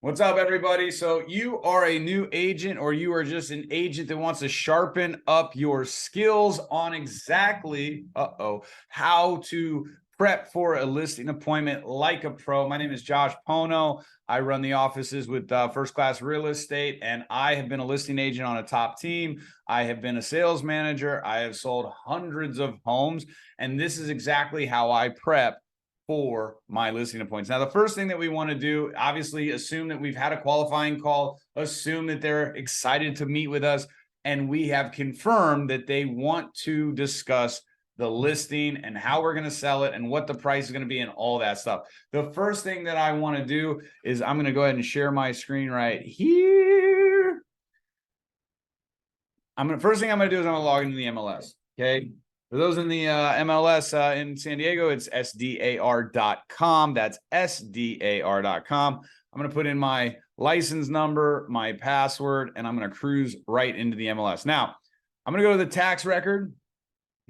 What's up, everybody? So you are a new agent, or you are just an agent that wants to sharpen up your skills on exactly how to prep for a listing appointment like a pro. My name is Josh Pono. I run the offices with First Class Real Estate, and I have been a listing agent on a top team. I have been a sales manager. I have sold hundreds of homes, and this is exactly how I prep for my listing appointments. Now, the first thing that we want to do, obviously, assume that we've had a qualifying call, assume that they're excited to meet with us, and we have confirmed that they want to discuss the listing and how we're going to sell it and what the price is going to be and all that stuff. The first thing that I want to do is I'm going to go ahead and share my screen right here. First thing I'm going to do is I'm going to log into the MLS. Okay. For those in the MLS in San Diego, it's sdar.com. That's sdar.com. I'm going to put in my license number, my password, and I'm going to cruise right into the MLS. Now, I'm going to go to the tax record.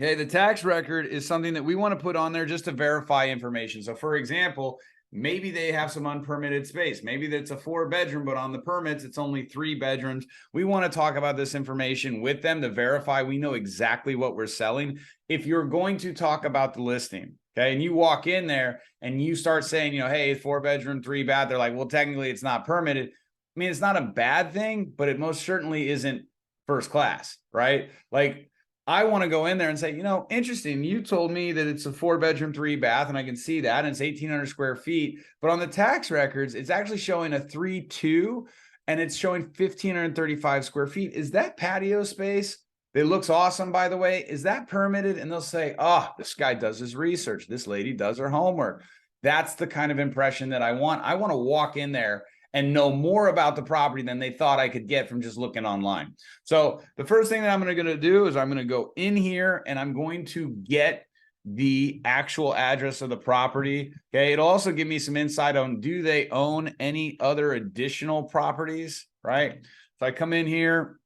Okay, the tax record is something that we want to put on there just to verify information. So, for example, maybe they have some unpermitted space. Maybe that's a 4-bedroom, but on the permits, it's only 3 bedrooms. We want to talk about this information with them to verify we know exactly what we're selling. If you're going to talk about the listing, okay, and you walk in there and you start saying, hey, 4-bedroom, 3-bath, they're like, well, technically it's not permitted. I mean, it's not a bad thing, but it most certainly isn't first class, right? Like, I want to go in there and say, interesting. You told me that it's a 4-bedroom, 3-bath, and I can see that, and it's 1,800 square feet. But on the tax records, it's actually showing a 3.2, and it's showing 1,535 square feet. Is that patio space? It looks awesome, by the way. Is that permitted? And they'll say, this guy does his research. This lady does her homework. That's the kind of impression that I want. I want to walk in there and know more about the property than they thought I could get from just looking online. So the first thing that I'm going to do is I'm going to go in here and I'm going to get the actual address of the property. Okay. It'll also give me some insight on, do they own any other additional properties? Right. So I come in here,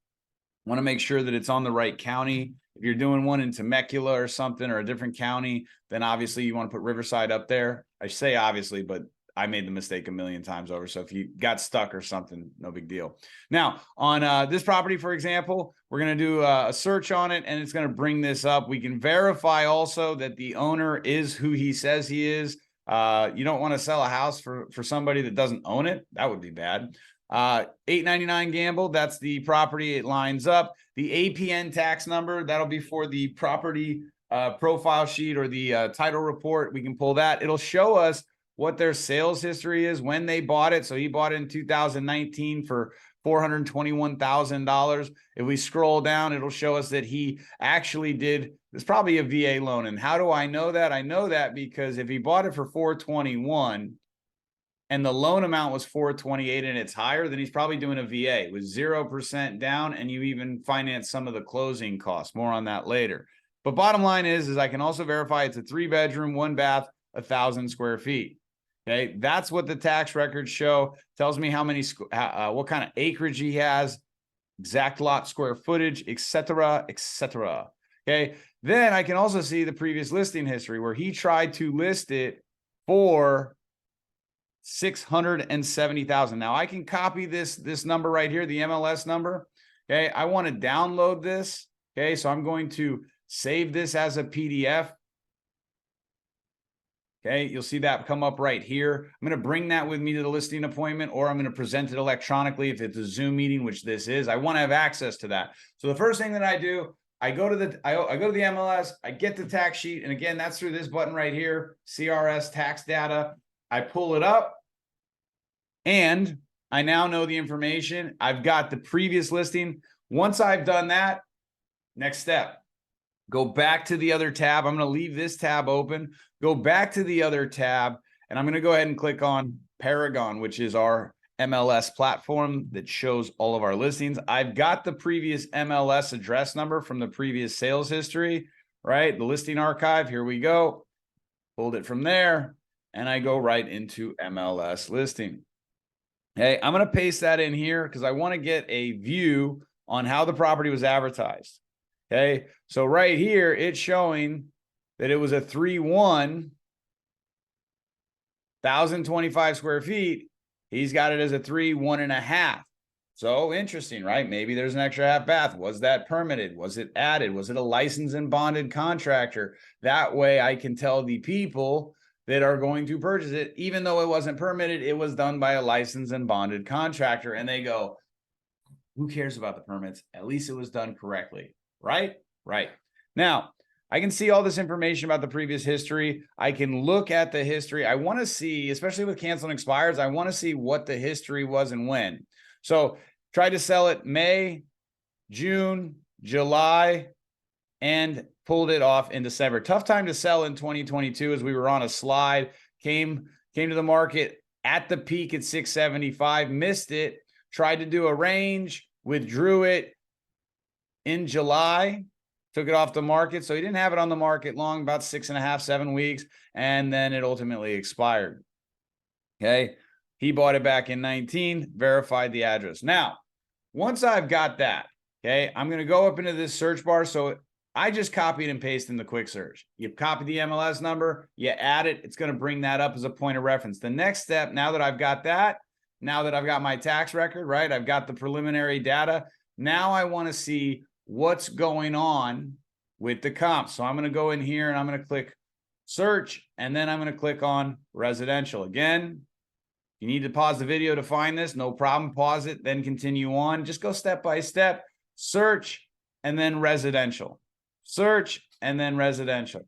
want to make sure that it's on the right county. If you're doing one in Temecula or something, or a different county, then obviously you want to put Riverside up there. I say obviously, but I made the mistake a million times over. So if you got stuck or something, no big deal. Now, on this property, for example, we're going to do a search on it, and it's going to bring this up. We can verify also that the owner is who he says he is. You don't want to sell a house for somebody that doesn't own it. That would be bad. 899 Gamble, that's the property. It lines up. The APN tax number, that'll be for the property profile sheet or the title report. We can pull that. It'll show us what their sales history is, when they bought it. So he bought it in 2019 for $421,000. If we scroll down, it'll show us that he actually did, it's probably a VA loan. And how do I know that? I know that because if he bought it for 421 and the loan amount was 428 and it's higher, then he's probably doing a VA with 0% down, and you even finance some of the closing costs. More on that later. But bottom line is I can also verify it's a 3-bedroom, 1-bath, 1,000 square feet. Okay, that's what the tax records show. Tells me how many, what kind of acreage he has, exact lot square footage, etc., etc. Okay, then I can also see the previous listing history where he tried to list it for 670,000. Now I can copy this number right here, the MLS number. Okay, I want to download this. Okay, so I'm going to save this as a PDF. Okay, you'll see that come up right here. I'm going to bring that with me to the listing appointment, or I'm going to present it electronically if it's a Zoom meeting, which this is. I want to have access to that. So the first thing that I do, I go to the MLS, I get the tax sheet, and again, that's through this button right here, CRS tax data. I pull it up, and I now know the information. I've got the previous listing. Once I've done that, next step, go back to the other tab. I'm going to leave this tab open, go back to the other tab, and I'm going to go ahead and click on Paragon, which is our MLS platform that shows all of our listings. I've got the previous MLS address number from the previous sales history, right? The listing archive. Here we go. Pulled it from there, and I go right into MLS listing. Okay, I'm going to paste that in here because I want to get a view on how the property was advertised. Okay, so right here, it's showing that it was a 3.1, 1,025 square feet. He's got it as a 3, 1.5. So interesting, right? Maybe there's an extra half bath. Was that permitted? Was it added? Was it a licensed and bonded contractor? That way I can tell the people that are going to purchase it, even though it wasn't permitted, it was done by a licensed and bonded contractor. And they go, who cares about the permits? At least it was done correctly, right? Right. Now, I can see all this information about the previous history. I can look at the history. I want to see, especially with cancel and expires, I want to see what the history was and when. So tried to sell it May, June, July, and pulled it off in December. Tough time to sell in 2022 as we were on a slide, came to the market at the peak at 675, missed it, tried to do a range, withdrew it in July, took it off the market. So he didn't have it on the market long, about 6.5, 7 weeks, and then it ultimately expired. Okay. He bought it back in 19, verified the address. Now, once I've got that, okay, I'm going to go up into this search bar. So I just copied and pasted in the quick search. You copy the MLS number, you add it. It's going to bring that up as a point of reference. The next step, now that I've got that, now that I've got my tax record, right? I've got the preliminary data. Now I want to see what's going on with the comps. So I'm going to go in here and I'm going to click search, and then I'm going to click on residential. Again, you need to pause the video to find this, no problem. Pause it, then continue on. Just go step by step. Search, and then residential. Search, and then residential.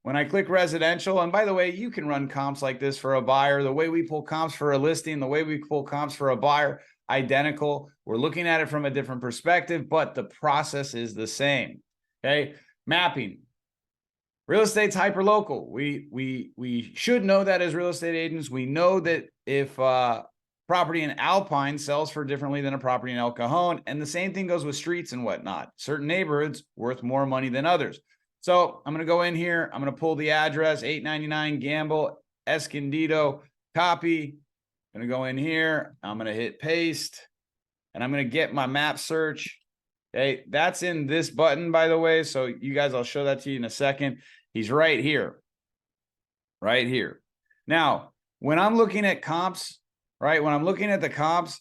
When I click residential, and by the way, you can run comps like this for a buyer. The way we pull comps for a listing, the way we pull comps for a buyer, identical. We're looking at it from a different perspective, but the process is the same. Okay, mapping. Real estate's hyper-local. We should know that as real estate agents. We know that if property in Alpine sells for differently than a property in El Cajon, and the same thing goes with streets and whatnot. Certain neighborhoods worth more money than others. So I'm going to go in here. I'm going to pull the address, 899 Gamble, Escondido, copy. I'm going to go in here. I'm going to hit paste, and I'm going to get my map search. Okay, that's in this button, by the way. So you guys, I'll show that to you in a second. He's right here. Right here. Now, when I'm looking at comps, right, when I'm looking at the comps,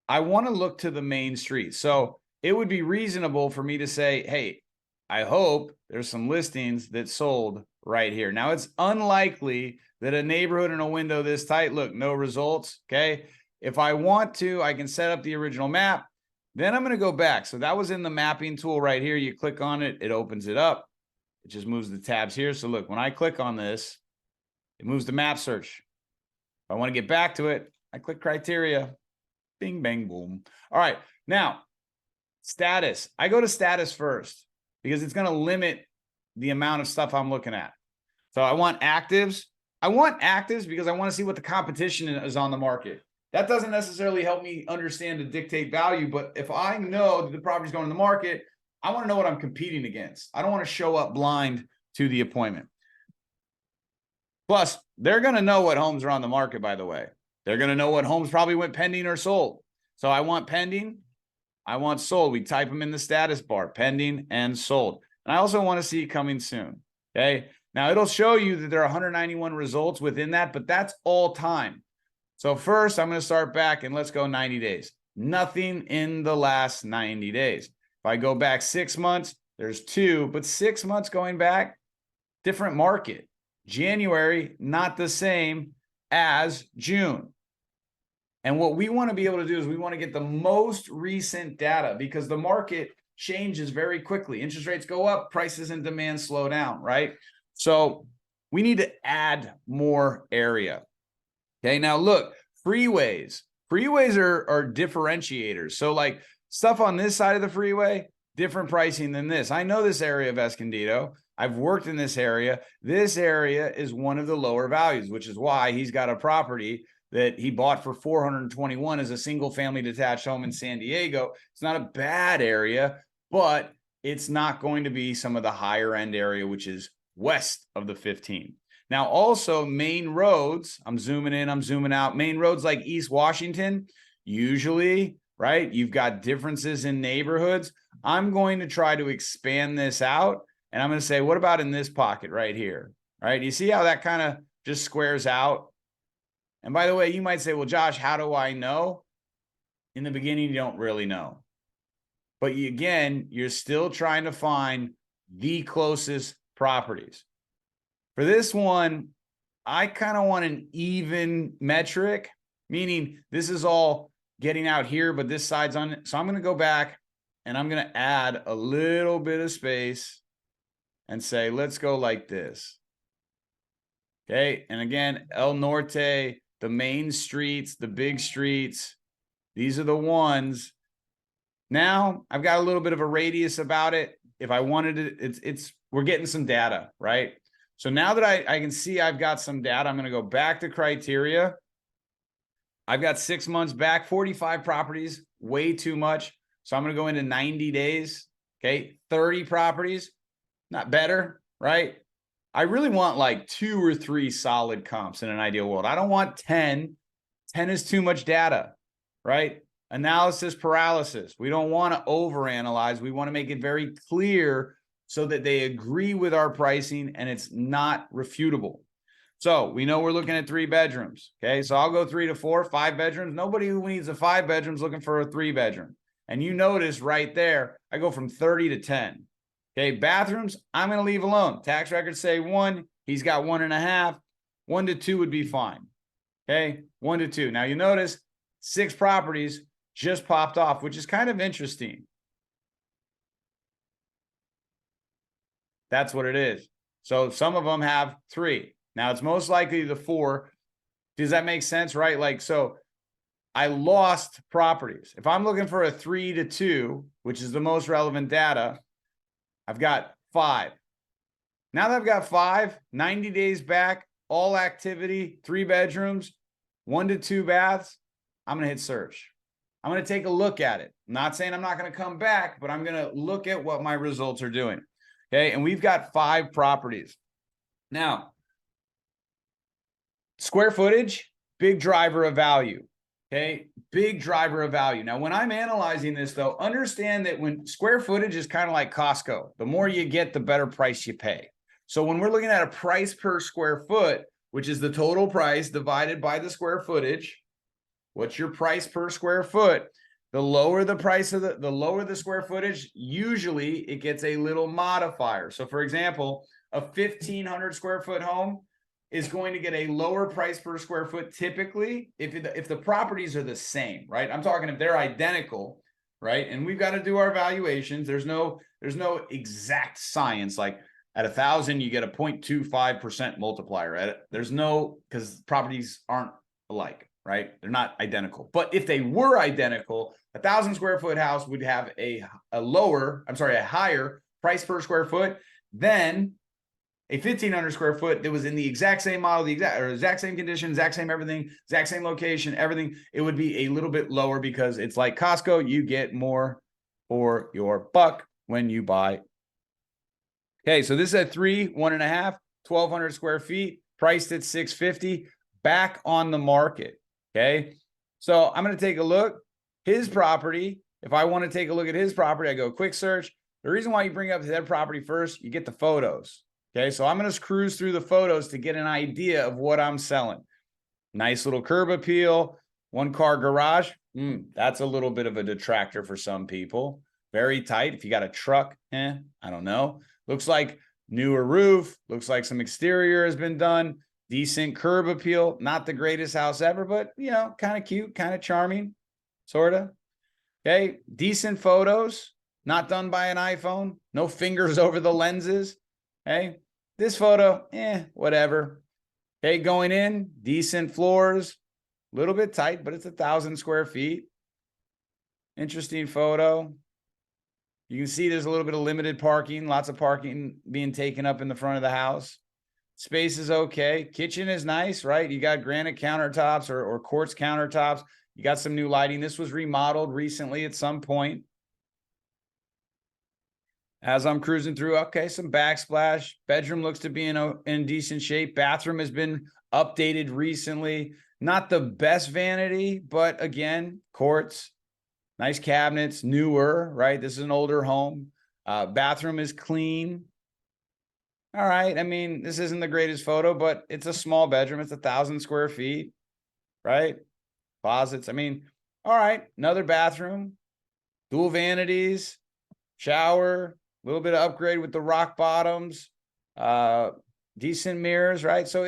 I want to look to the main street. So it would be reasonable for me to say, hey, I hope there's some listings that sold right here. Now, it's unlikely that a neighborhood in a window this tight, look, no results, okay? If I want to, I can set up the original map. Then I'm going to go back. So that was in the mapping tool right here. You click on it, it opens it up. It just moves the tabs here. So look, when I click on this, it moves the map search. If I want to get back to it, I click criteria. Bing, bang, boom. All right. Now, status. I go to status first because it's going to limit the amount of stuff I'm looking at. So I want actives. I want actives because I want to see what the competition is on the market. That doesn't necessarily help me understand to dictate value, but if I know that the property's going to the market, I want to know what I'm competing against. I don't want to show up blind to the appointment. Plus, they're going to know what homes are on the market, by the way. They're going to know what homes probably went pending or sold. So I want pending, I want sold. We type them in the status bar, pending and sold. And I also want to see coming soon, okay? Now, it'll show you that there are 191 results within that, but that's all time. So first, I'm going to start back and let's go 90 days. Nothing in the last 90 days. If I go back 6 months, there's 2, but 6 months going back, different market. January, not the same as June. And what we want to be able to do is we want to get the most recent data because the market changes very quickly. Interest rates go up, prices and demand slow down, right? So we need to add more area. Okay, now look, freeways. Freeways are differentiators. So like stuff on this side of the freeway, different pricing than this. I know this area of Escondido. I've worked in this area. This area is one of the lower values, which is why he's got a property that he bought for $421 as a single family detached home in San Diego. It's not a bad area, but it's not going to be some of the higher end area, which is west of the 15. Now, also main roads, I'm zooming in, I'm zooming out. Main roads like East Washington, usually, right? You've got differences in neighborhoods. I'm going to try to expand this out. And I'm going to say, what about in this pocket right here, right? You see how that kind of just squares out? And by the way, you might say, well, Josh, how do I know? In the beginning, you don't really know. But again, you're still trying to find the closest properties. For this one, I kind of want an even metric, meaning this is all getting out here, but this side's on it. So I'm going to go back and I'm going to add a little bit of space and say, let's go like this. Okay. And again, El Norte, the main streets, the big streets, these are the ones. Now I've got a little bit of a radius about it. If I wanted it, we're getting some data, right? So now that I can see I've got some data, I'm going to go back to criteria. I've got 6 months back, 45 properties, way too much. So I'm going to go into 90 days. Okay. 30 properties, not better, right? I really want like 2 or 3 solid comps in an ideal world. I don't want 10. 10 is too much data, right? Analysis paralysis. We don't want to overanalyze. We want to make it very clear so that they agree with our pricing and it's not refutable. So we know we're looking at 3 bedrooms. Okay. So I'll go 3 to 4, 5 bedrooms. Nobody who needs a 5 bedrooms looking for a 3 bedroom. And you notice right there, I go from 30 to 10. Okay. Bathrooms, I'm going to leave alone. Tax records say 1. He's got 1.5. 1 to 2 would be fine. Okay. 1 to 2. Now you notice 6 properties just popped off, which is kind of interesting. That's what it is. So some of them have 3. Now it's most likely the 4. Does that make sense? Right? Like, so I lost properties. If I'm looking for a 3 to 2, which is the most relevant data, I've got 5. Now that I've got 5, 90 days back, all activity, 3 bedrooms, 1 to 2 baths, I'm going to hit search. I'm going to take a look at it. I'm not saying I'm not going to come back, but I'm going to look at what my results are doing. Okay. And we've got 5 properties. Now, square footage, big driver of value. Okay. Big driver of value. Now, when I'm analyzing this though, understand that when square footage is kind of like Costco, the more you get, the better price you pay. So when we're looking at a price per square foot, which is the total price divided by the square footage, what's your price per square foot? The lower the price of the lower the square footage, usually it gets a little modifier. So for example, a 1,500 square foot home is going to get a lower price per square foot typically if the properties are the same, right? I'm talking if they're identical, right? And we've got to do our valuations. There's no exact science like at 1,000 you get a 0.25% multiplier. There's no, because properties aren't alike. Right? They're not identical. But if they were identical, 1,000 square foot house would have a higher price per square foot than a 1,500 square foot that was in the exact same model, the exact same condition, exact same everything, exact same location, everything. It would be a little bit lower because it's like Costco. You get more for your buck when you buy. Okay, so this is at 3, 1.5, 1,200 square feet, priced at $650, back on the market. Okay, so I'm going to take a look. His property, if I want to take a look at his property, I go quick search. The reason why you bring up his property first, you get the photos. Okay, so I'm going to cruise through the photos to get an idea of what I'm selling. Nice little curb appeal, 1-car garage. That's a little bit of a detractor for some people. Very tight. If you got a truck, I don't know. Looks like newer roof. Looks like some exterior has been done. Decent curb appeal, not the greatest house ever, but, you know, kind of cute, kind of charming, sort of. Okay, decent photos, not done by an iPhone, no fingers over the lenses. Okay, this photo, whatever. Okay, going in, decent floors, a little bit tight, but it's 1,000 square feet. Interesting photo. You can see there's a little bit of limited parking, lots of parking being taken up in the front of the house. Space is okay. Kitchen is nice, right? You got granite countertops or quartz countertops. You got some new lighting. This was remodeled recently at some point. As I'm cruising through, okay, some backsplash. Bedroom looks to be in decent shape. Bathroom has been updated recently. Not the best vanity, but again, quartz, nice cabinets, newer, right? This is an older home. Bathroom is clean. All right. I mean, this isn't the greatest photo, but it's a small bedroom. It's 1,000 square feet. right? Closets. I mean, all right, another bathroom, dual vanities, shower, a little bit of upgrade with the rock bottoms, decent mirrors, right? So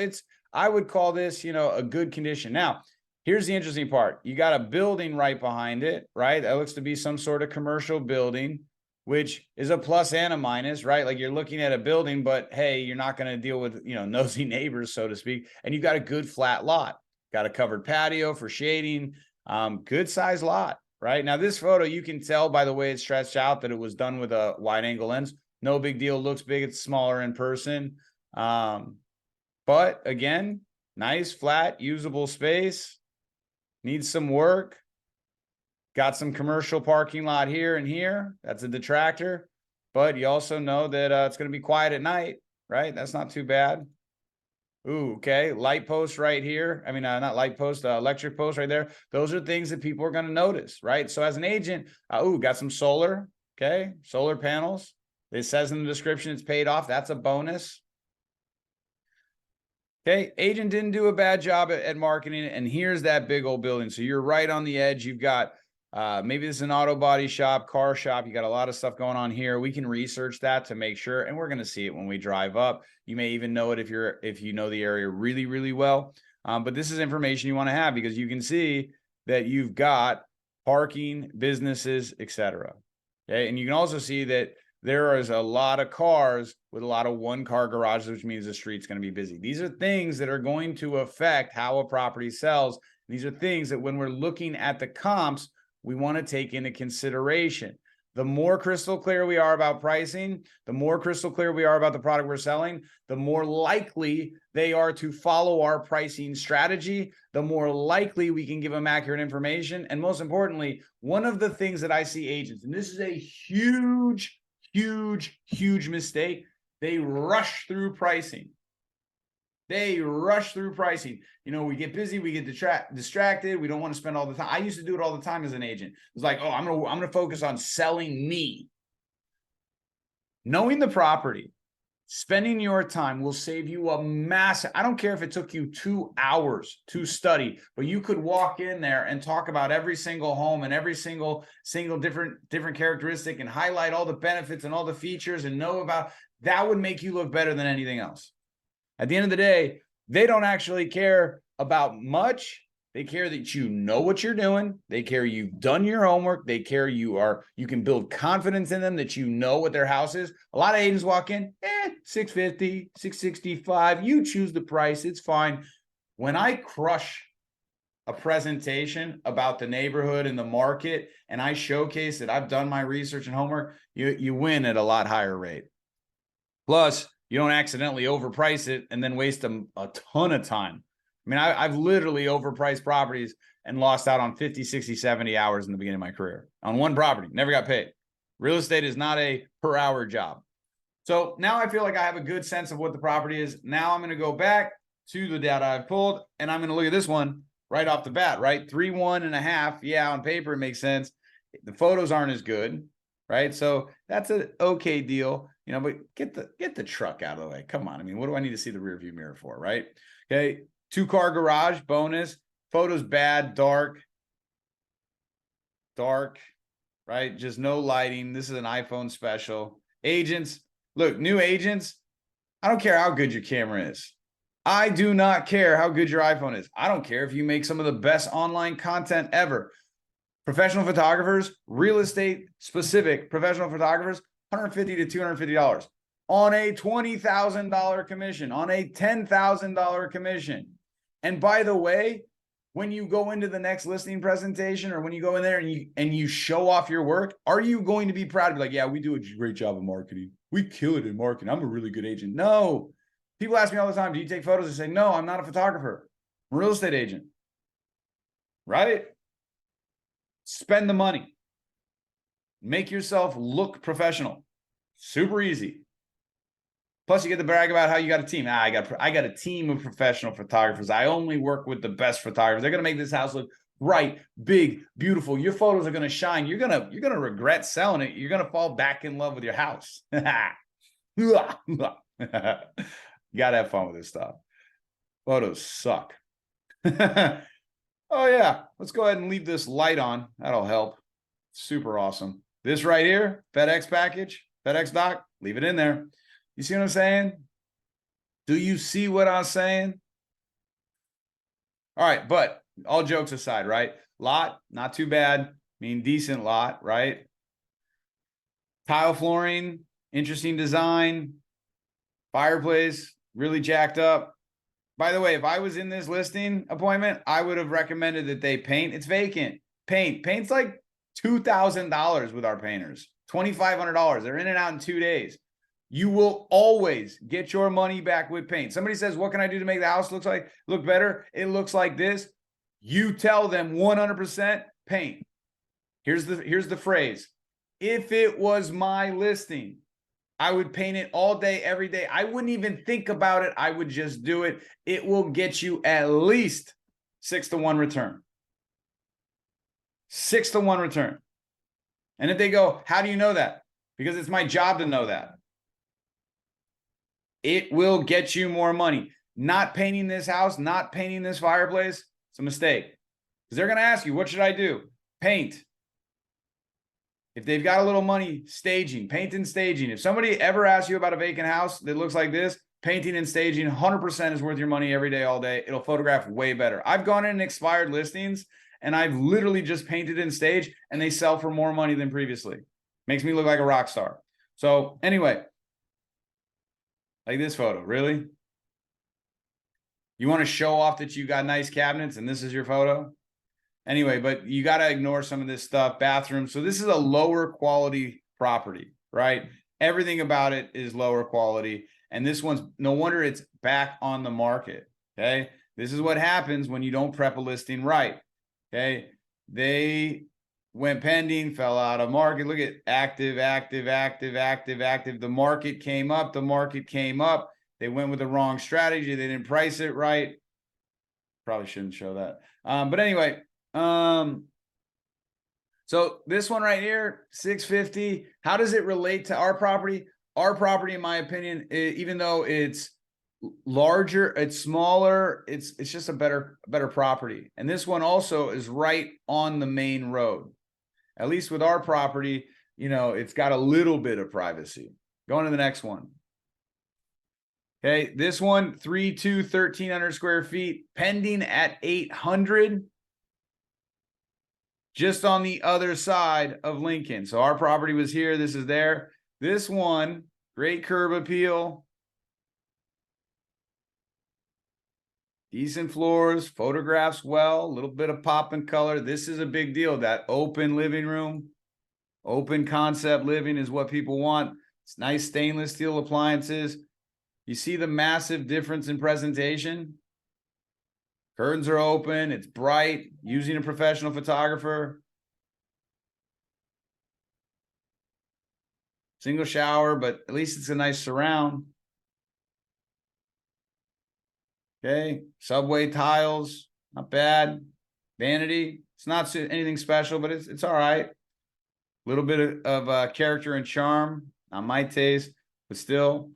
I would call this, a good condition. Now, here's the interesting part. You got a building right behind it, right? That looks to be some sort of commercial building, which is a plus and a minus, right? Like you're looking at a building, but hey, you're not going to deal with, nosy neighbors, so to speak. And you got a good flat lot, got a covered patio for shading, good size lot. Right now, this photo, you can tell by the way it's stretched out that it was done with a wide angle lens. No big deal. Looks big. It's smaller in person. But again, nice, flat, usable space. Needs some work. Got some commercial parking lot here and here. That's a detractor. But you also know that it's going to be quiet at night, right? That's not too bad. Ooh, okay. Light post right here. I mean, not light post, electric post right there. Those are things that people are going to notice, right? So as an agent, got some solar. Okay. Solar panels. It says in the description it's paid off. That's a bonus. Okay. Agent didn't do a bad job at marketing. And here's that big old building. So you're right on the edge. You've got maybe this is an auto body shop, car shop. You got a lot of stuff going on here. We can research that to make sure, and we're going to see it when we drive up. You may even know it if you know the area really, really well. But this is information you want to have because you can see that you've got parking, businesses, etc. Okay, and you can also see that there is a lot of cars with a lot of one-car garages, which means the street's going to be busy. These are things that are going to affect how a property sells. These are things that when we're looking at the comps, we want to take into consideration. The more crystal clear we are about pricing, the more crystal clear we are about the product we're selling, the more likely they are to follow our pricing strategy, the more likely we can give them accurate information. And most importantly, one of the things that I see agents, and this is a huge, huge, huge mistake, they rush through pricing. They rush through pricing. We get busy, we get distracted. We don't want to spend all the time. I used to do it all the time as an agent. It was like, I'm gonna focus on selling me. Knowing the property, spending your time will save you a massive. I don't care if it took you 2 hours to study, but you could walk in there and talk about every single home and every single different characteristic and highlight all the benefits and all the features and know about that would make you look better than anything else. At the end of the day, they don't actually care about much. They care that you know what you're doing. They care you've done your homework. They care you can build confidence in them that you know what their house is. A lot of agents walk in, $650, $665. You choose the price. It's fine. When I crush a presentation about the neighborhood and the market, and I showcase that I've done my research and homework, you win at a lot higher rate. Plus, you don't accidentally overprice it and then waste a ton of time. I mean, I've literally overpriced properties and lost out on 50, 60, 70 hours in the beginning of my career on one property. Never got paid. Real estate is not a per hour job. So now I feel like I have a good sense of what the property is. Now I'm going to go back to the data I've pulled and I'm going to look at this one right off the bat, right? 3.1.5. Yeah, on paper, it makes sense. The photos aren't as good, right? So that's an okay deal. But get the truck out of the way. Come on. I mean, what do I need to see the rear view mirror for, right? Okay. 2-car garage, bonus. Photos bad, dark, right? Just no lighting. This is an iPhone special. Agents, look, new agents, I don't care how good your camera is. I do not care how good your iPhone is. I don't care if you make some of the best online content ever. Professional photographers, real estate specific professional photographers, $150 to $250 on a $20,000 commission, on a $10,000 commission. And by the way, when you go into the next listing presentation or when you go in there and you show off your work, are you going to be proud to be like, yeah, we do a great job of marketing. We kill it in marketing. I'm a really good agent. No. People ask me all the time, do you take photos? I say, no, I'm not a photographer. I'm a real estate agent. Right? Spend the money. Make yourself look professional. Super easy. Plus, you get to brag about how you got a team. I got a team of professional photographers. I only work with the best photographers. They're going to make this house look bright, big, beautiful. Your photos are going to shine. You're going to regret selling it. You're going to fall back in love with your house. You got to have fun with this stuff. Photos suck. Oh yeah, let's go ahead and leave this light on. That'll help. Super awesome. This right here, FedEx package, FedEx doc, leave it in there. You see what I'm saying? Do you see what I'm saying? All right, but all jokes aside, right? Lot, not too bad. I mean, decent lot, right? Tile flooring, interesting design. Fireplace, really jacked up. By the way, if I was in this listing appointment, I would have recommended that they paint. It's vacant. Paint's like $2,000 with our painters, $2,500. They're in and out in 2 days. You will always get your money back with paint. Somebody says, what can I do to make the house look better? It looks like this. You tell them 100% paint. Here's the phrase. If it was my listing, I would paint it all day, every day. I wouldn't even think about it. I would just do it. It will get you at least 6-to-1 return. 6-to-1 return. And if they go, how do you know that? Because it's my job to know that. It will get you more money. Not painting this house, not painting this fireplace, it's a mistake. Because they're going to ask you, what should I do? Paint. If they've got a little money, staging, paint and staging. If somebody ever asks you about a vacant house that looks like this, painting and staging 100% is worth your money every day, all day. It'll photograph way better. I've gone in expired listings and I've literally just painted and staged and they sell for more money than previously. Makes me look like a rock star. So anyway, like this photo, really? You want to show off that you got nice cabinets and this is your photo? Anyway, but you got to ignore some of this stuff. Bathroom. So this is a lower quality property, right? Everything about it is lower quality. And this one's, no wonder it's back on the market. Okay. This is what happens when you don't prep a listing right. Okay. They went pending, fell out of market. Look at active, active, active, active, active. The market came up. The market came up. They went with the wrong strategy. They didn't price it right. Probably shouldn't show that. But anyway, so this one right here, 650. How does it relate to our property? Our property, in my opinion, even though it's larger, it's smaller, it's just a better property. And this one also is right on the main road. At least with our property, you know, it's got a little bit of privacy. Going to the next one. Okay, this one, 1,300 square feet, pending at 800. Just on the other side of Lincoln. So our property was here. This is there. This one, great curb appeal. Decent floors, photographs well, a little bit of pop and color. This is a big deal. That open living room, open concept living is what people want. It's nice stainless steel appliances. You see the massive difference in presentation? Curtains are open. It's bright. Using a professional photographer. Single shower, but at least it's a nice surround. Okay. Subway tiles. Not bad. Vanity. It's not anything special, but it's all right. A little bit of character and charm. Not my taste, but still.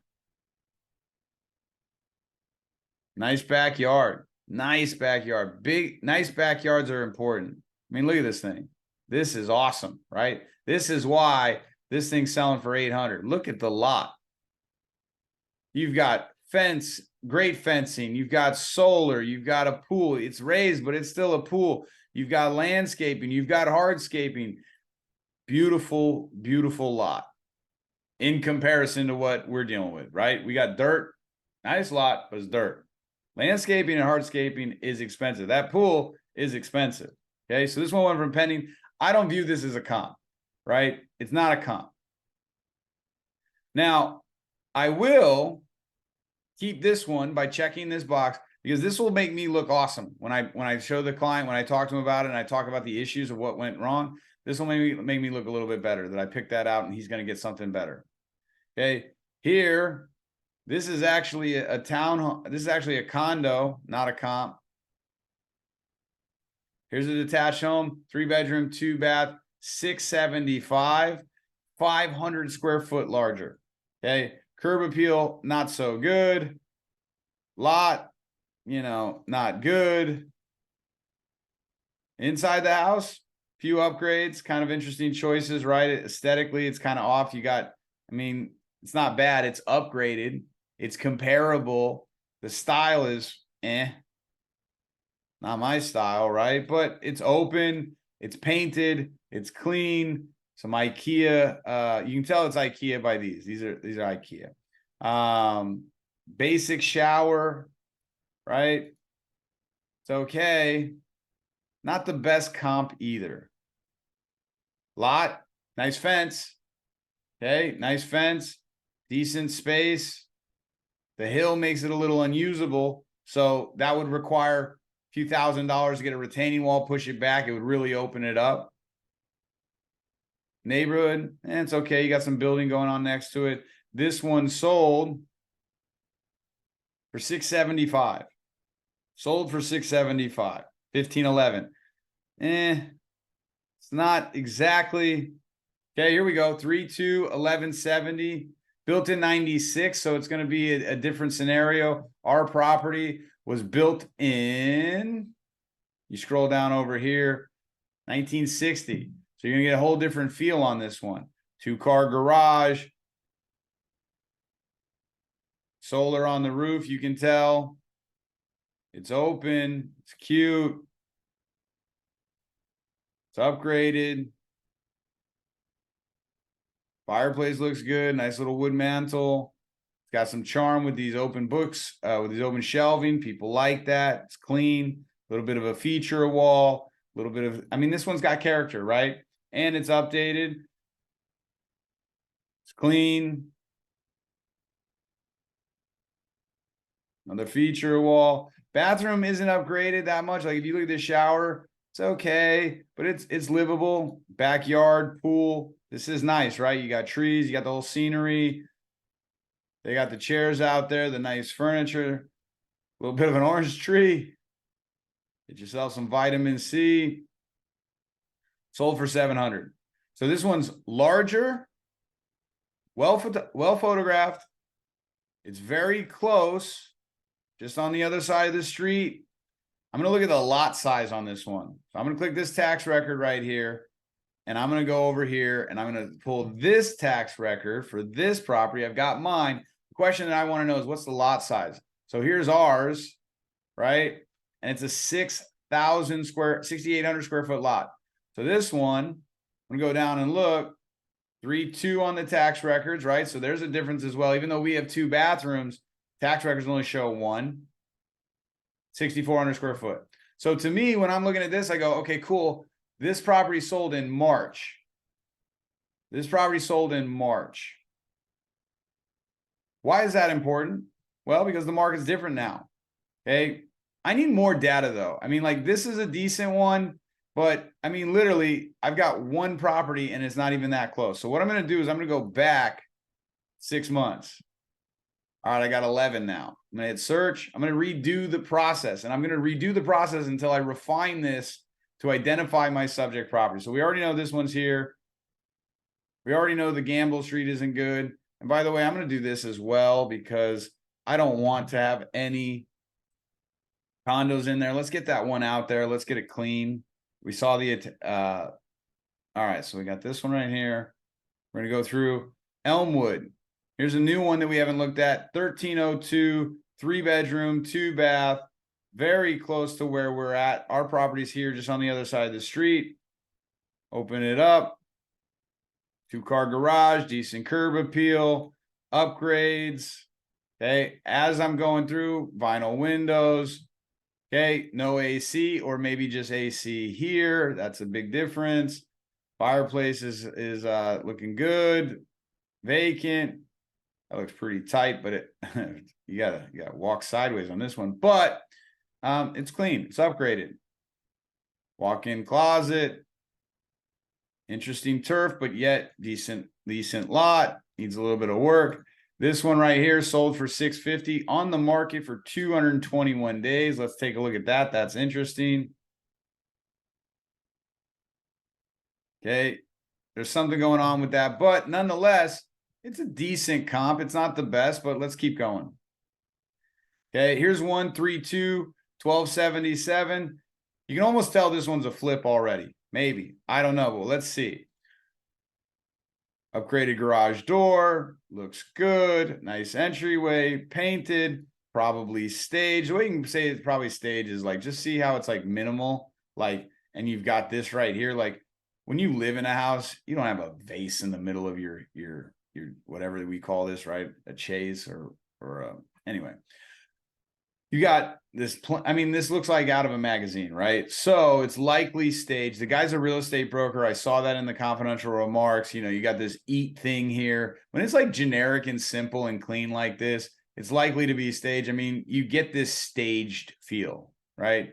Nice backyard. Nice backyard. Nice backyards are important. I mean, look at this thing. This is awesome, right? This is why this thing's selling for 800. Look at the lot. You've got fence, great fencing. You've got solar. You've got a pool. It's raised, but it's still a pool. You've got landscaping. You've got hardscaping. Beautiful, beautiful lot in comparison to what we're dealing with, right? We got dirt. Nice lot, but it's dirt. Landscaping and hardscaping is expensive. That pool is expensive. Okay, so this one went from pending. I don't view this as a comp, right? It's not a comp. Now, I will keep this one by checking this box because this will make me look awesome when I show the client, when I talk to him about it and I talk about the issues of what went wrong. This will make me look a little bit better that I picked that out and he's going to get something better. Okay, here. This is actually a townhome. This is actually a condo, not a comp. Here's a detached home, 3-bedroom, 2-bath, 675, 500 square foot larger. Okay. Curb appeal, not so good. Lot, you know, not good. Inside the house, few upgrades, kind of interesting choices, right? Aesthetically, it's kind of off. You got, I mean, it's not bad. It's upgraded. It's comparable. The style is not my style, right? But it's open. It's painted. It's clean. Some IKEA. You can tell it's IKEA by these. These are IKEA. Basic shower, right? It's okay. Not the best comp either. Lot, nice fence. Okay, nice fence, decent space. The hill makes it a little unusable. So that would require a few $1,000s to get a retaining wall, push it back. It would really open it up. Neighborhood, it's okay. You got some building going on next to it. This one sold for $675. Sold for $675. 1511. It's not exactly. Okay, here we go. 3/2/1170. Built in 96, so it's going to be a different scenario. Our property was built in, you scroll down over here, 1960. So you're going to get a whole different feel on this one. 2-car garage. Solar on the roof, you can tell. It's open. It's cute. It's upgraded. Fireplace looks good. Nice little wood mantle. It's got some charm with these open books, with these open shelving. People like that. It's clean. A little bit of a feature wall. A little bit of, I mean, this one's got character, right? And it's updated. It's clean. Another feature wall. Bathroom isn't upgraded that much. Like if you look at the shower, it's okay, but it's livable. Backyard, pool. This is nice, right? You got trees, you got the whole scenery. They got the chairs out there, the nice furniture. A little bit of an orange tree. Get yourself some vitamin C. Sold for $700. So this one's larger, well photographed. It's very close, just on the other side of the street. I'm going to look at the lot size on this one. So I'm going to click this tax record right here. And I'm going to go over here and I'm going to pull this tax record for this property. I've got mine. The question that I want to know is what's the lot size? So here's ours, right? And it's a 6,800 square foot lot. So this one, I'm going to go down and look. 3.2 on the tax records, right? So there's a difference as well. Even though we have 2 bathrooms, tax records only show 1. 6,400 square foot. So to me, when I'm looking at this, I go, okay, cool. This property sold in March. This property sold in March. Why is that important? Well, because the market's different now. Okay. I need more data though. I mean, like this is a decent one, but I mean, literally, I've got one property and it's not even that close. So what I'm going to do is I'm going to go back 6 months. All right, I got 11 now. I'm going to hit search. I'm going to redo the process, and I'm going to redo the process until I refine this to identify my subject property. So we already know this one's here. We already know the Gamble Street isn't good. And by the way, I'm going to do this as well because I don't want to have any condos in there. Let's get that one out there. Let's get it clean. We saw the, all right, so we got this one right here. We're going to go through Elmwood. Here's a new one that we haven't looked at. 1302, 3-bedroom, 2-bath, very close to where we're at. Our property's here just on the other side of the street. Open it up. 2-car garage, decent curb appeal, upgrades. Okay, as I'm going through, vinyl windows. Okay, no AC or maybe just AC here. That's a big difference. Fireplace is looking good. Vacant. That looks pretty tight, but it you gotta walk sideways on this one. But it's clean. It's upgraded. Walk-in closet. Interesting turf, but yet decent lot. Needs a little bit of work. This one right here sold for $650 on the market for 221 days. Let's take a look at that. That's interesting. Okay, there's something going on with that, but nonetheless, it's a decent comp. It's not the best, but let's keep going. Okay, here's 132, 1277. You can almost tell this one's a flip already. Maybe. I don't know, but let's see. Upgraded garage door. Looks good. Nice entryway. Painted. Probably staged. The way you can say it's probably staged is like, just see how it's like minimal. Like, and you've got this right here. Like, when you live in a house, you don't have a vase in the middle of your whatever we call this, right? A chaise or anyway. You got this, I mean, this looks like out of a magazine, right? So it's likely staged. The guy's a real estate broker. I saw that in the confidential remarks. You know, you got this eat thing here. When it's like generic and simple and clean like this, it's likely to be staged. I mean, you get this staged feel, right?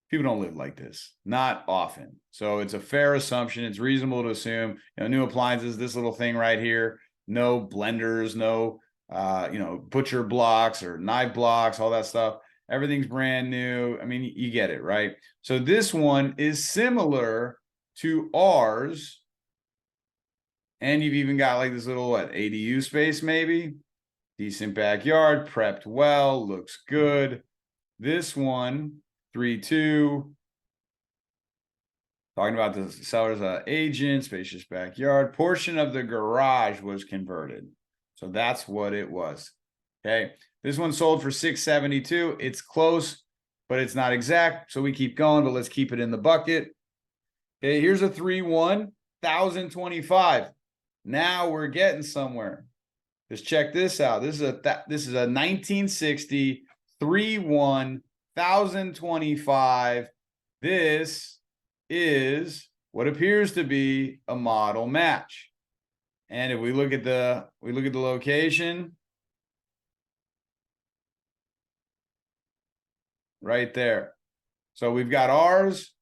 People don't live like this, not often. So it's a fair assumption. It's reasonable to assume, you know, new appliances, this little thing right here, no blenders, no butcher blocks or knife blocks, all that stuff. Everything's brand new. I mean, you get it, right? So this one is similar to ours. And you've even got like this little ADU space, maybe. Decent backyard, prepped well, looks good. This one, 3-2. Talking about the seller's agent, spacious backyard. Portion of the garage was converted. So that's what it was. Okay. This one sold for $672. It's close, but it's not exact. So we keep going, but let's keep it in the bucket. Okay. Here's a 3-1, 1,025. Now we're getting somewhere. Just check this out. This is a 1960 3-1, 1,025. This is what appears to be a model match. And if we look at the location right there. So we've got ours,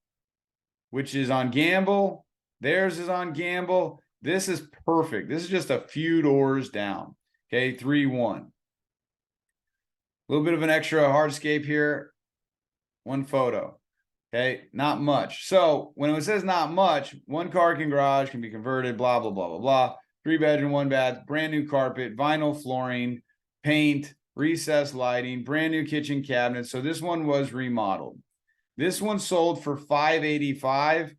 which is on Gamble. Theirs is on Gamble. This is perfect. This is just a few doors down. Okay, 3-1. A little bit of an extra hardscape here. One photo. Okay, not much. So when it says not much, one car garage can be converted, blah, blah, blah, blah, blah. 3-bedroom, 1-bath, brand new carpet, vinyl flooring, paint, recessed lighting, brand new kitchen cabinets. So this one was remodeled. This one sold for $585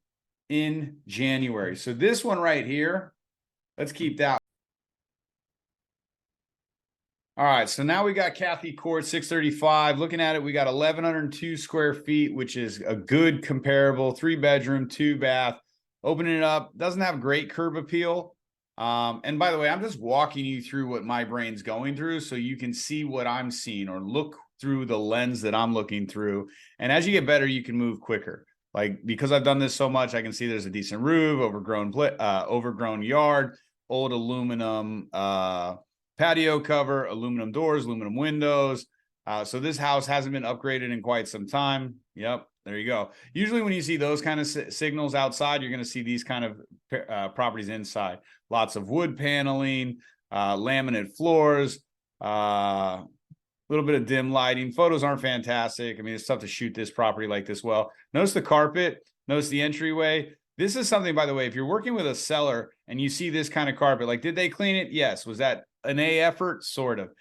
in January. So this one right here, let's keep that. All right, so now we got Kathy Court, 635. Looking at it, we got 1,102 square feet, which is a good comparable. 3-bedroom, 2-bath. Opening it up, doesn't have great curb appeal. And by the way, I'm just walking you through what my brain's going through so you can see what I'm seeing or look through the lens that I'm looking through. And as you get better, you can move quicker. Like, because I've done this so much, I can see there's a decent roof, overgrown yard, old aluminum patio cover, aluminum doors, aluminum windows. So this house hasn't been upgraded in quite some time. Yep, there you go. Usually when you see those kind of signals outside, you're going to see these kind of properties inside. Lots of wood paneling, laminate floors, a little bit of dim lighting. Photos aren't fantastic. I mean, it's tough to shoot this property like this well. Notice the carpet. Notice the entryway. This is something, by the way, if you're working with a seller and you see this kind of carpet, like, did they clean it? Yes. Was that an A effort? Sort of.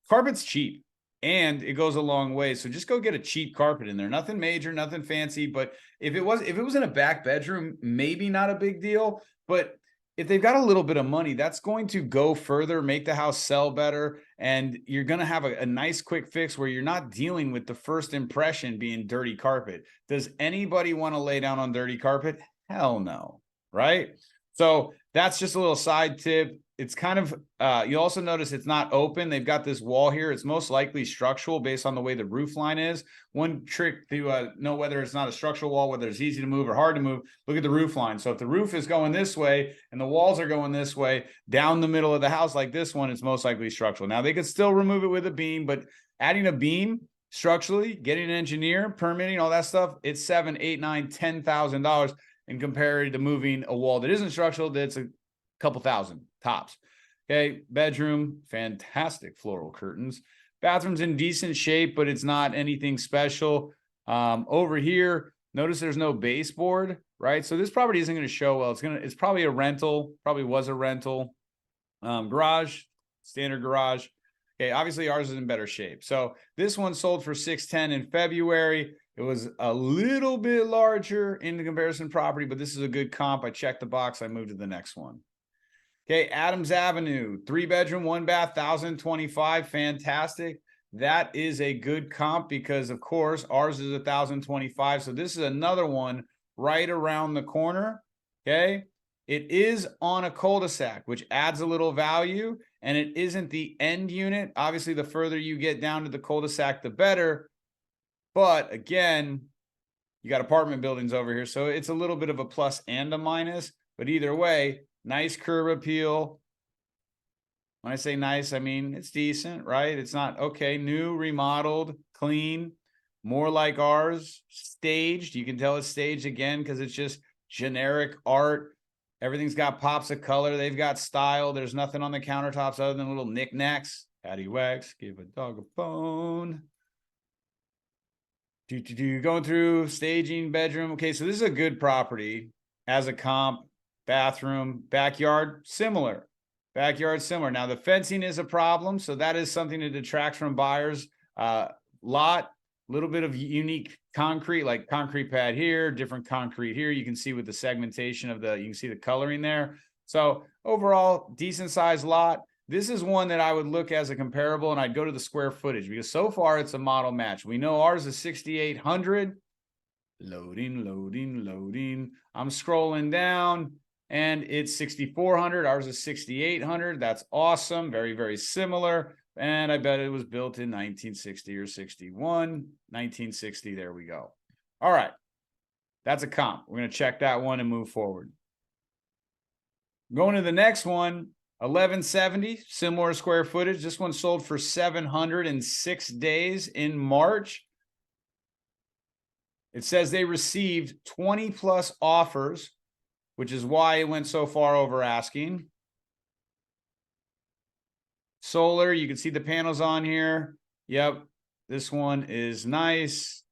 Carpet's cheap and it goes a long way. So just go get a cheap carpet in there. Nothing major, nothing fancy. But if it was in a back bedroom, maybe not a big deal. But if they've got a little bit of money, that's going to go further, make the house sell better. And you're going to have a nice quick fix where you're not dealing with the first impression being dirty carpet. Does anybody want to lay down on dirty carpet? Hell no. Right? So that's just a little side tip. It's kind of, you also notice it's not open. They've got this wall here. It's most likely structural based on the way the roof line is. One trick to know whether it's not a structural wall, whether it's easy to move or hard to move, look at the roof line. So if the roof is going this way and the walls are going this way, down the middle of the house like this one, it's most likely structural. Now they could still remove it with a beam, but adding a beam structurally, getting an engineer, permitting, all that stuff, it's $7,000, $8,000, $9,000, $10,000 and compared to moving a wall that isn't structural, that's a couple thousand tops. Okay, bedroom, fantastic floral curtains. Bathroom's in decent shape, but it's not anything special. Over here, notice there's no baseboard, right? So this property isn't going to show well. It's probably a rental, probably was a rental. Garage, standard garage. Okay, obviously ours is in better shape. So this one sold for $610 in February. It was a little bit larger in the comparison property, but this is a good comp. I checked the box. I moved to the next one. Okay, Adams Avenue, 3-bedroom, 1-bath, 1,025. Fantastic. That is a good comp because, of course, ours is 1,025. So this is another one right around the corner. Okay, it is on a cul-de-sac, which adds a little value, and it isn't the end unit. Obviously, the further you get down to the cul-de-sac, the better. But again, you got apartment buildings over here, so it's a little bit of a plus and a minus. But either way, nice curb appeal. When I say nice, I mean it's decent, right? It's not okay, new, remodeled, clean, more like ours, staged. You can tell it's staged again because it's just generic art. Everything's got pops of color. They've got style. There's nothing on the countertops other than little knickknacks. Patty wax, give a dog a bone. Going through staging, bedroom. Okay, so this is a good property as a comp. Bathroom, backyard, similar. Backyard, similar. Now, the fencing is a problem, so that is something that detracts from buyers. Lot, little bit of unique concrete, like concrete pad here, different concrete here. You can see with the segmentation of you can see the coloring there. So overall, decent sized lot. This is one that I would look as a comparable, and I'd go to the square footage because so far it's a model match. We know ours is 6,800. Loading. I'm scrolling down, and it's 6,400. Ours is 6,800. That's awesome. Very, very similar. And I bet it was built in 1960 or 61. 1960. There we go. All right. That's a comp. We're going to check that one and move forward. Going to the next one. 1170, similar square footage. This one sold for 706 days in March. It says they received 20 plus offers, which is why it went so far over asking. Solar, you can see the panels on here. Yep, this one is nice.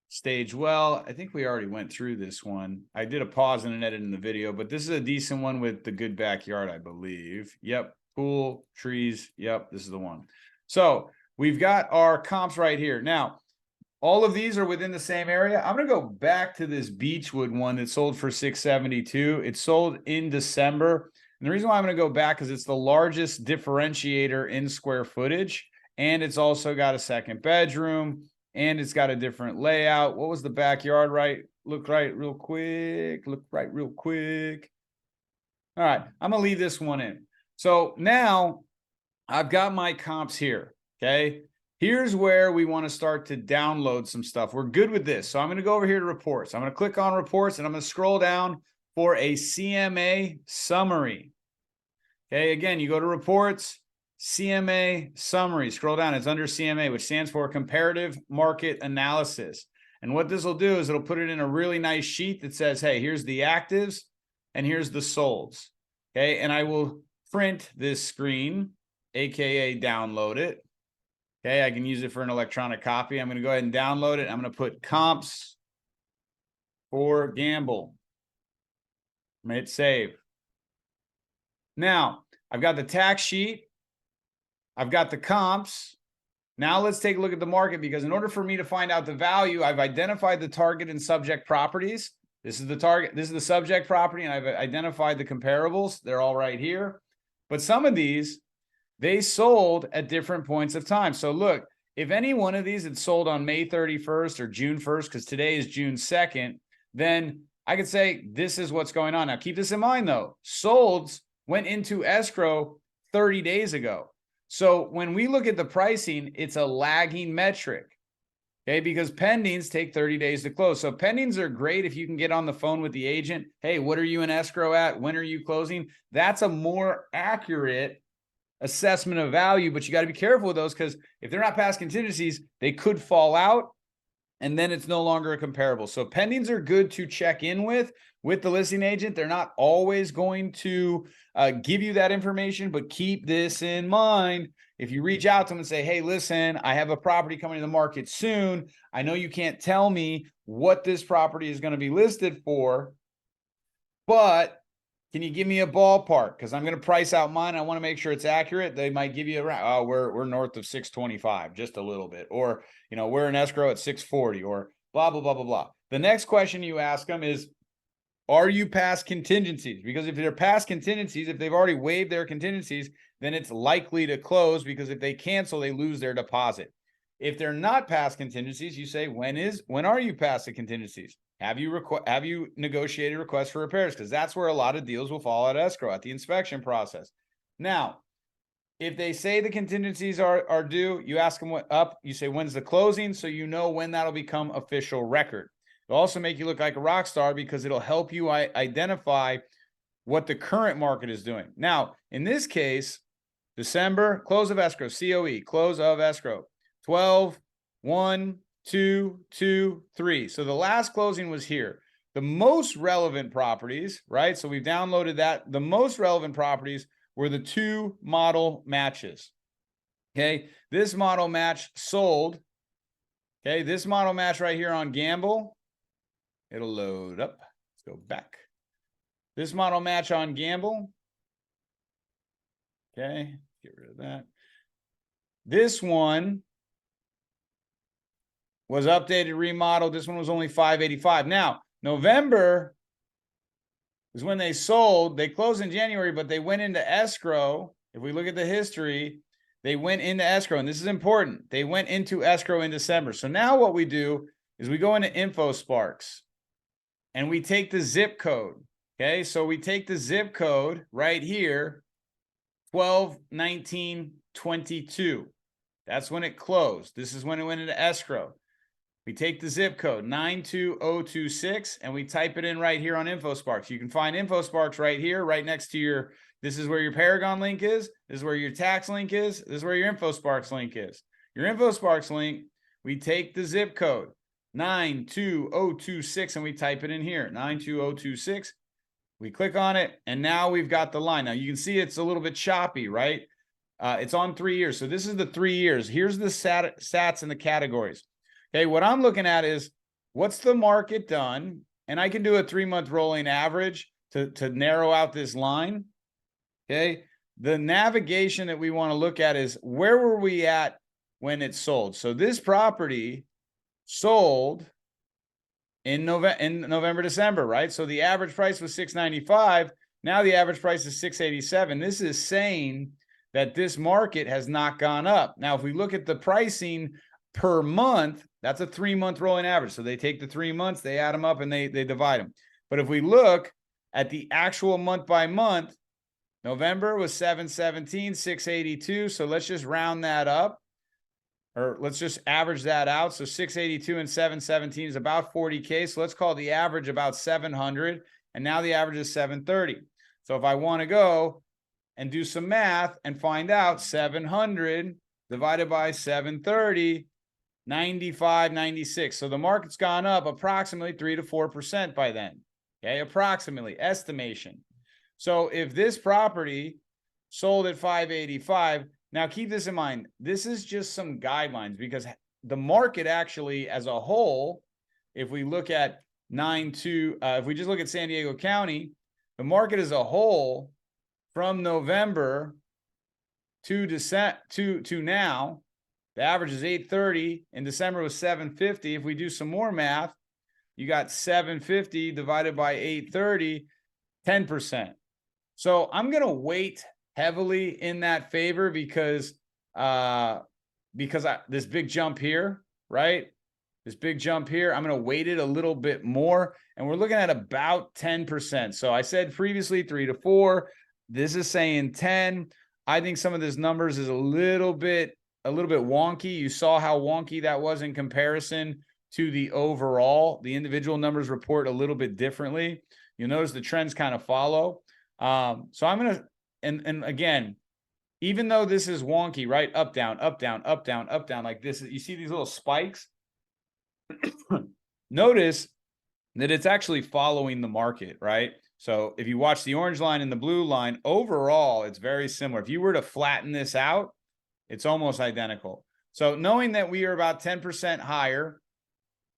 Staged well. I think we already went through this one. I did a pause and an edit in the video, but this is a decent one with the good backyard, I believe. Yep, pool, trees. Yep, this is the one. So we've got our comps right here. Now, all of these are within the same area. I'm going to go back to this Beechwood one that sold for 672. It sold in December. And the reason why I'm going to go back is it's the largest differentiator in square footage. And it's also got a second bedroom. And it's got a different layout. What was the backyard, right? Look right real quick. All right, I'm going to leave this one in. So now I've got my comps here, okay? Here's where we want to start to download some stuff. We're good with this. So I'm going to go over here to reports. I'm going to click on reports, and I'm going to scroll down for a CMA summary. Okay, again, you go to reports, CMA summary, scroll down, it's under CMA, which stands for comparative market analysis. And what this will do is it'll put it in a really nice sheet that says, hey, here's the actives and here's the solds. Okay, and I will print this screen, AKA download it. Okay, I can use it for an electronic copy. I'm going to go ahead and download it. I'm going to put comps for Gamble. I'm going to hit save. Now, I've got the tax sheet. I've got the comps. Now let's take a look at the market, because in order for me to find out the value, I've identified the target and subject properties. This is the target. This is the subject property, and I've identified the comparables. They're all right here. But some of these, they sold at different points of time. So look, if any one of these had sold on May 31st or June 1st, because today is June 2nd, then I could say this is what's going on. Now, keep this in mind, though. Solds went into escrow 30 days ago. So when we look at the pricing, it's a lagging metric, okay? Because pendings take 30 days to close. So pendings are great if you can get on the phone with the agent. Hey, what are you in escrow at? When are you closing? That's a more accurate assessment of value, but you got to be careful with those, because if they're not past contingencies, they could fall out, and then it's no longer a comparable. So pendings are good to check in with the listing agent. They're not always going to give you that information, but keep this in mind. If you reach out to them and say, hey, listen, I have a property coming to the market soon. I know you can't tell me what this property is going to be listed for, but Can you give me a ballpark? Because I'm going to price out mine. I want to make sure it's accurate. They might give you around, oh, we're north of 625, just a little bit. Or, you know, we're in escrow at 640 or blah, blah, blah, blah, blah. The next question you ask them is, are you past contingencies? Because if they're past contingencies, if they've already waived their contingencies, then it's likely to close, because if they cancel, they lose their deposit. If they're not past contingencies, you say, when are you past the contingencies? Have you negotiated requests for repairs? Because that's where a lot of deals will fall out of escrow at the inspection process. Now, if they say the contingencies are due, you ask them what up. You say, when's the closing? So you know when that'll become official record. It'll also make you look like a rock star, because it'll help you identify what the current market is doing. Now, in this case, December, close of escrow, COE, close of escrow, 12, 1, 2, 2, 3. So the last closing was here. The most relevant properties, right? So we've downloaded that. The most relevant properties were the 2 model matches. Okay, this model match sold. Okay, this model match right here on Gamble. It'll load up. Let's go back. This model match on Gamble. Okay, get rid of that. This one was updated, remodeled. This one was only $585. Now, November is when they sold. They closed in January, but they went into escrow. If we look at the history, they went into escrow, and this is important. They went into escrow in December. So now what we do is we go into InfoSparks, and we take the zip code. Okay, so we take the zip code right here, 12/19/22. That's when it closed. This is when it went into escrow. We take the zip code 92026 and we type it in right here on InfoSparks. You can find InfoSparks right here, right next to your, this is where your Paragon link is. This is where your tax link is. This is where your InfoSparks link is. Your InfoSparks link, we take the zip code 92026 and we type it in here, 92026. We click on it, and now we've got the line. Now you can see it's a little bit choppy, right? It's on 3 years. So this is the 3 years. Here's the stats and the categories. Okay, what I'm looking at is what's the market done? And I can do a 3-month rolling average to narrow out this line. Okay, the navigation that we want to look at is where were we at when it sold? So this property sold in November, December, right? So the average price was $695. Now the average price is $687. This is saying that this market has not gone up. Now, if we look at the pricing per month, that's a 3-month rolling average. So they take the 3 months, they add them up, and they divide them. But if we look at the actual month by month, November was 717, 682. So let's just round that up, or let's just average that out. So 682 and 717 is about 40K. So let's call the average about 700. And now the average is 730. So if I want to go and do some math and find out 700 divided by 730, 95, 96. So the market's gone up approximately 3 to 4% by then. Okay, approximately, estimation. So if this property sold at 585, now keep this in mind. This is just some guidelines, because the market actually as a whole, if we look at if we just look at San Diego County, the market as a whole from November to now, the average is 830. In December was 750. If we do some more math, you got 750 divided by 830, 10%. So I'm going to weight heavily in that favor because this big jump here, right? This big jump here, I'm going to weight it a little bit more, and we're looking at about 10%. So I said previously 3 to 4. This is saying 10. I think some of this numbers is a little bit wonky. You saw how wonky that was in comparison to the overall. The individual numbers report a little bit differently. You'll notice the trends kind of follow. So I'm going to, and again, even though this is wonky, right? Up, down, up, down, up, down, up, down, like this, you see these little spikes? Notice that it's actually following the market, right? So if you watch the orange line and the blue line, overall, it's very similar. If you were to flatten this out, it's almost identical. So knowing that we are about 10% higher,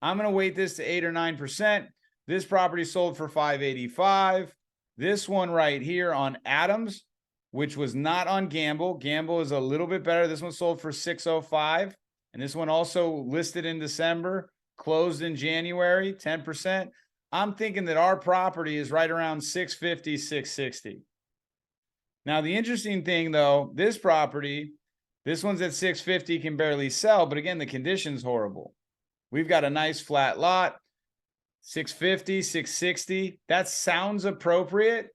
I'm going to weight this to 8 or 9%. This property sold for $585. This one right here on Adams, which was not on Gamble. Gamble is a little bit better. This one sold for 605. And this one also listed in December, closed in January, 10%. I'm thinking that our property is right around 650, 660. Now, the interesting thing, though, this property, this one's at 650, can barely sell. But again, the condition's horrible. We've got a nice flat lot, 650, 660. That sounds appropriate.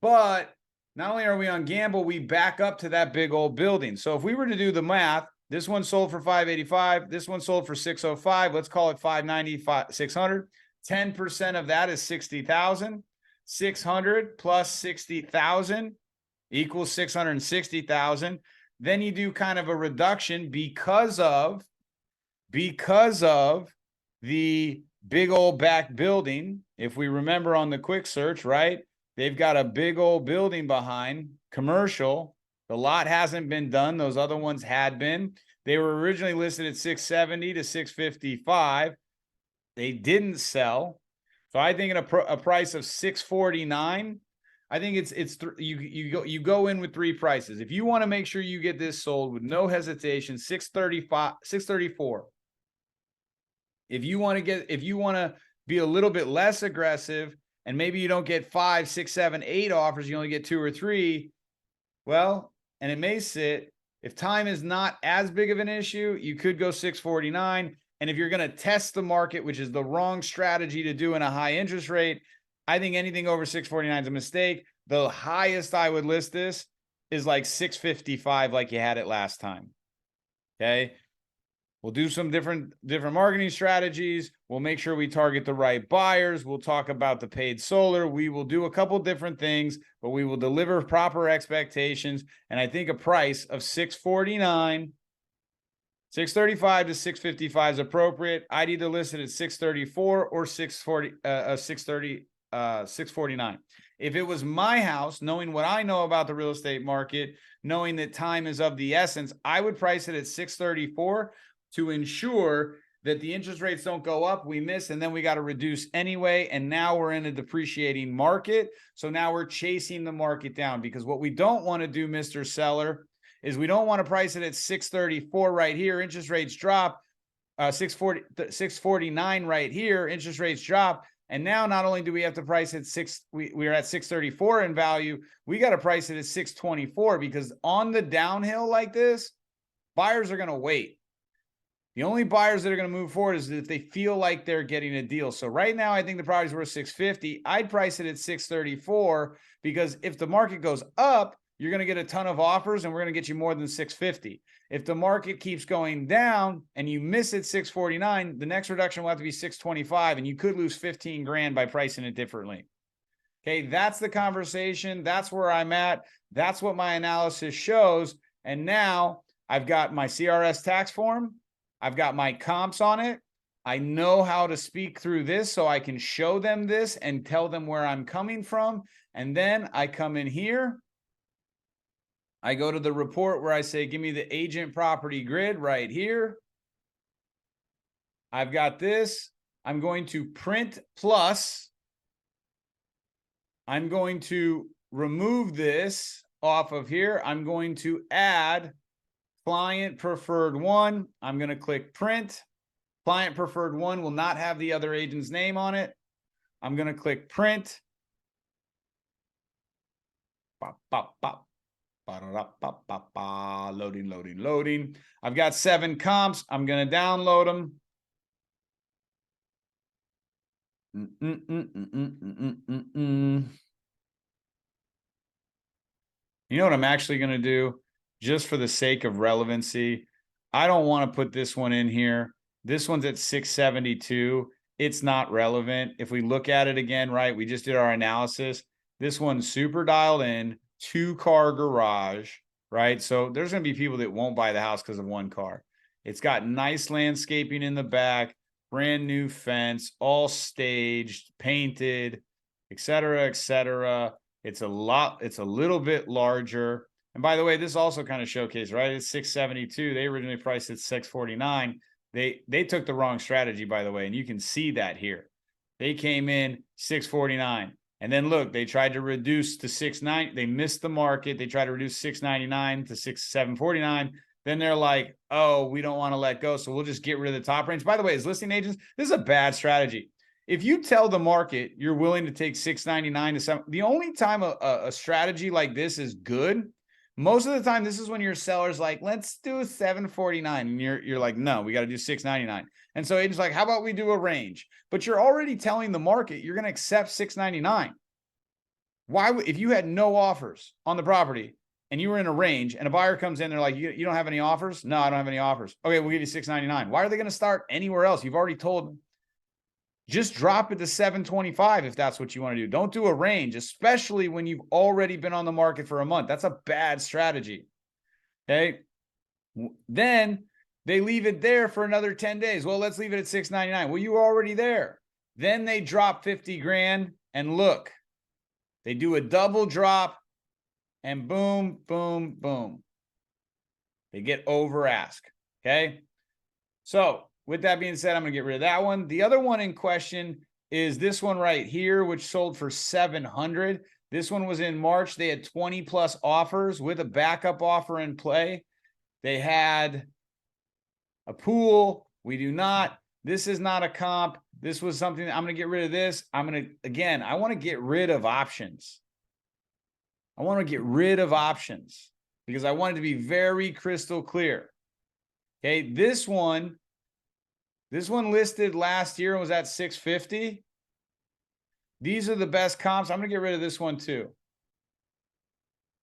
But not only are we on Gamble, we back up to that big old building. So if we were to do the math, this one sold for 585. This one sold for 605. Let's call it 590, 600. 10% of that is 60,000. 600 plus 60,000 equals 660,000. Then you do kind of a reduction because of the big old back building. If we remember on the quick search, right? They've got a big old building behind, commercial. The lot hasn't been done. Those other ones had been. They were originally listed at 670 to 655. They didn't sell. So I think at a price of 649, I think you go in with three prices. If you want to make sure you get this sold with no hesitation, 635, 634. If you want to be a little bit less aggressive and maybe you don't get 5, 6, 7, 8 offers, you only get 2 or 3. Well, and it may sit. If time is not as big of an issue, you could go 649. And if you're going to test the market, which is the wrong strategy to do in a high interest rate, I think anything over 649 is a mistake. The highest I would list this is like 655, like you had it last time. Okay. We'll do some different marketing strategies. We'll make sure we target the right buyers. We'll talk about the paid solar. We will do a couple different things, but we will deliver proper expectations. And I think a price of 649, 635 to 655 is appropriate. I'd either list it at 634 or 649. If it was my house, knowing what I know about the real estate market, knowing that time is of the essence, I would price it at 634 to ensure that the interest rates don't go up, we miss, and then we got to reduce anyway. And now we're in a depreciating market. So now we're chasing the market down, because what we don't want to do, Mr. Seller, is we don't want to price it at 634 right here. Interest rates drop, 649 right here. Interest rates drop. And now not only do we have to price it we're at 634 in value, we got to price it at 624, because on the downhill like this, buyers are going to wait. The only buyers that are going to move forward is if they feel like they're getting a deal. So right now, I think the property's worth 650. I'd price it at 634, because if the market goes up, you're going to get a ton of offers and we're going to get you more than 650. If the market keeps going down and you miss it 649, the next reduction will have to be 625, and you could lose 15 grand by pricing it differently. Okay, that's the conversation. That's where I'm at. That's what my analysis shows. And now I've got my CRS tax form. I've got my comps on it. I know how to speak through this so I can show them this and tell them where I'm coming from. And then I come in here. I go to the report where I say, give me the agent property grid right here. I've got this. I'm going to print plus. I'm going to remove this off of here. I'm going to add client preferred one. I'm going to click print. Client preferred one will not have the other agent's name on it. I'm going to click print. Bop, bop, bop. Loading, loading, loading. I've got 7 comps. I'm going to download them. You know what I'm actually going to do? Just for the sake of relevancy, I don't want to put this one in here. This one's at 672. It's not relevant. If we look at it again, right, we just did our analysis. This one's super dialed in, 2-car garage, right? So there's going to be people that won't buy the house because of 1 car. It's got nice landscaping in the back, brand new fence, all staged, painted, et cetera, et cetera. It's a little bit larger. And by the way, this also kind of showcased, right? It's 672. They originally priced it 649. They took the wrong strategy, by the way, and you can see that here. They came in 649. And then look, they tried to reduce to 690. They missed the market. They tried to reduce 699 to 749. Then they're like, oh, we don't want to let go. So we'll just get rid of the top range. By the way, as listing agents, this is a bad strategy. If you tell the market you're willing to take 699 to 7, the only time a strategy like this is good, most of the time, this is when your seller's like, let's do 749. And you're like, no, we got to do 699. And so agent's like, how about we do a range? But you're already telling the market you're going to accept 699. Why would, if you had no offers on the property and you were in a range and a buyer comes in, they're like, you don't have any offers? No, I don't have any offers. Okay, we'll give you 699. Why are they going to start anywhere else? You've already told them. Just drop it to 725 if that's what you want to do. Don't do a range, especially when you've already been on the market for a month. That's a bad strategy. Okay. Then they leave it there for another 10 days. Well, let's leave it at 699. Well, you were already there. Then they drop 50 grand and look, they do a double drop and boom, boom, boom. They get over ask. Okay. So with that being said, I'm going to get rid of that one. The other one in question is this one right here, which sold for 700. This one was in March. They had 20 plus offers with a backup offer in play. They had a pool. We do not. This is not a comp. This was something I'm going to get rid of this. I want to get rid of options. I want to get rid of options because I want it to be very crystal clear. Okay. This one listed last year and was at 650. These are the best comps. I'm going to get rid of this one too.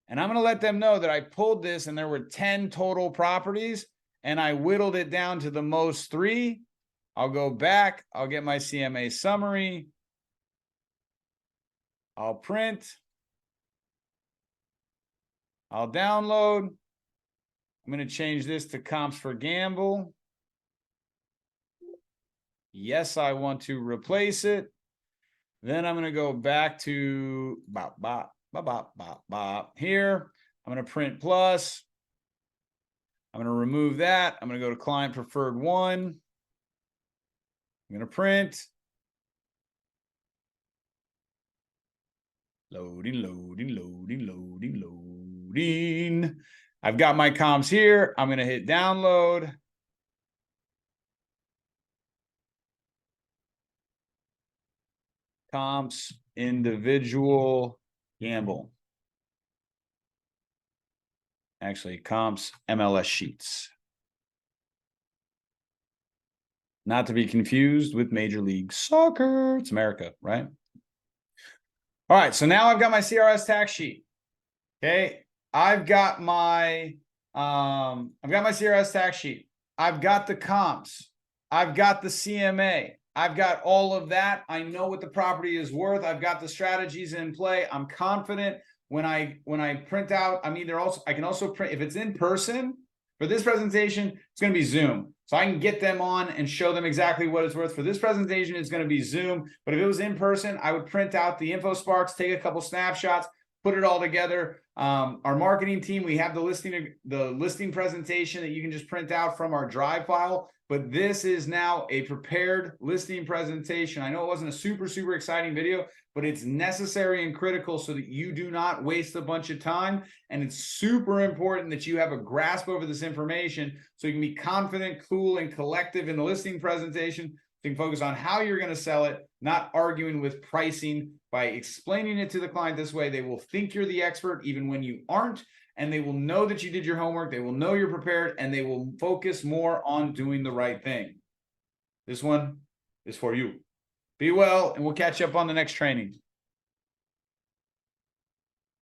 And I'm going to let them know that I pulled this and there were 10 total properties and I whittled it down to the most 3. I'll go back. I'll get my CMA summary. I'll print. I'll download. I'm going to change this to comps for gamble. Yes, I want to replace it. Then I'm going to go back to here. I'm going to print plus. I'm going to remove that. I'm going to go to client preferred 1. I'm going to print. Loading. I've got my comps here. I'm going to hit download. Comps, individual, gamble. Actually, comps, MLS sheets. Not to be confused with Major League Soccer. It's America, right? All right, so now I've got my CRS tax sheet. Okay, I've got my CRS tax sheet. I've got the comps. I've got the CMA. I've got all of that. I know what the property is worth. I've got the strategies in play. I'm confident when I print out. I can also print if it's in person. For this presentation, it's going to be Zoom. So I can get them on and show them exactly what it's worth. For this presentation, it's going to be Zoom. But if it was in person, I would print out the info sparks, take a couple snapshots, put it all together. Our marketing team, we have the listing presentation that you can just print out from our drive file. But this is now a prepared listing presentation. I know it wasn't a super exciting video, but it's necessary and critical so that you do not waste a bunch of time. And it's super important that you have a grasp over this information so you can be confident, cool, and collective in the listing presentation. So you can focus on how you're going to sell it, not arguing with pricing. By explaining it to the client this way, they will think you're the expert even when you aren't. And they will know that you did your homework. They will know you're prepared, and they will focus more on doing the right thing. This one is for you. Be well, and we'll catch up on the next training.